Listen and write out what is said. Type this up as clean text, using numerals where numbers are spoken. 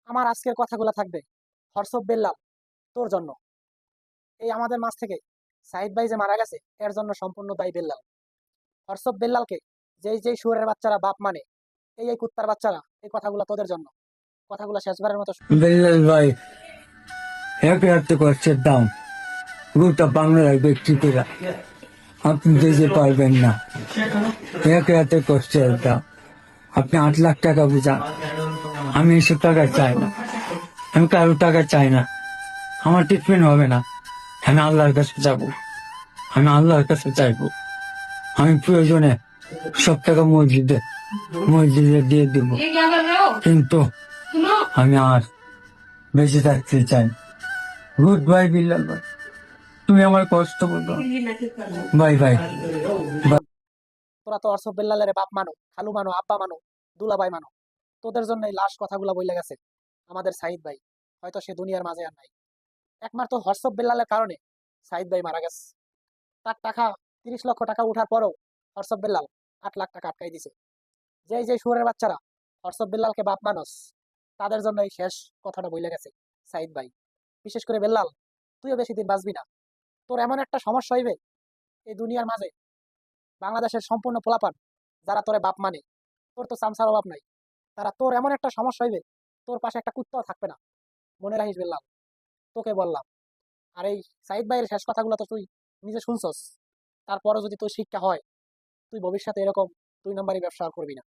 আমার আজকের কথাগুলো থাকবে হর্ষব বেল্লাল তোর জন্য। এই আমাদের মাঝ থেকে সাইদ ভাই যে মারা গেছে এর জন্য সম্পূর্ণ দায়ী বেল্লাল। হর্ষব বেল্লালকে যেই যেই শুয়োরের বাচ্চারা বাপ মানে, এই এই কুত্তার বাচ্চারা, এই কথাগুলো তোদের জন্য। কথাগুলো শেষবারের মতো বেল্লাল ভাই, এক হাতে কষ্টের দাম গোটা বাংলার ব্যক্তিরা আপনি দিতে পারবেন না। এক হাতে কষ্টের দাম আপনি 8 লাখ টাকা বুঝান। আমি এসব টাকা চাই না, আমি কারো টাকা চাই না। আমার ট্রিটমেন্ট হবে না, আমি আল্লাহর কাছে যাব, আমি আল্লাহর কাছে চাইবো। আমি প্রয়োজনে সব টাকা মসজিদে মসজিদে দিয়ে দিব, কিন্তু আমি আর বেঁচে থাকতে চাই। গুড বাই বিল্লাল ভাই, তুমি আমার কষ্ট বলতো। Bye bye. তোরা তো হর্ষব বেল্লালের বাপ মানো, খালু মানো, আব্বা মানো, দুলাভাই মানো। তোদের জন্য এই লাশ কথাগুলো বইলে গেছে আমাদের সাইদ ভাই। হয়তো সে দুনিয়ার মাঝে আর নাই। একমাত্র হর্ষব বেল্লালের কারণে সাইদ ভাই মারা গেছে। তার টাকা 30 লক্ষ টাকা উঠার পরও হর্ষব বেল্লাল 8 লাখ টাকা আটকাই দিছে। যেই যে শুয়োরের বাচ্চারা হর্ষব বেল্লালকে বাপ মানুষ, তাদের জন্য এই শেষ কথাটা বইলে গেছে সাইদ ভাই। বিশেষ করে বেল্লাল, তুইও বেশি দিন বাঁচবি না। তোর এমন একটা সমস্যা হইবে এই দুনিয়ার মাঝে, বাংলাদেশের সম্পূর্ণ পোলাপান যারা তোরে বাপ মানে, তোর তো চামচার অভাব নাই, তারা তোর এমন একটা সমস্যা হইবে, তোর পাশে একটা কুত্তাও থাকবে না। মনে রাখিস বেল্লাল, তোকে বললাম। আর এই সাইদ ভাইয়ের শেষ কথাগুলো তো তুই নিজে শুনছস। তারপরও যদি তোর শিক্ষা হয়, তুই ভবিষ্যতে এরকম 2 নম্বরই ব্যবসা আর করবি না।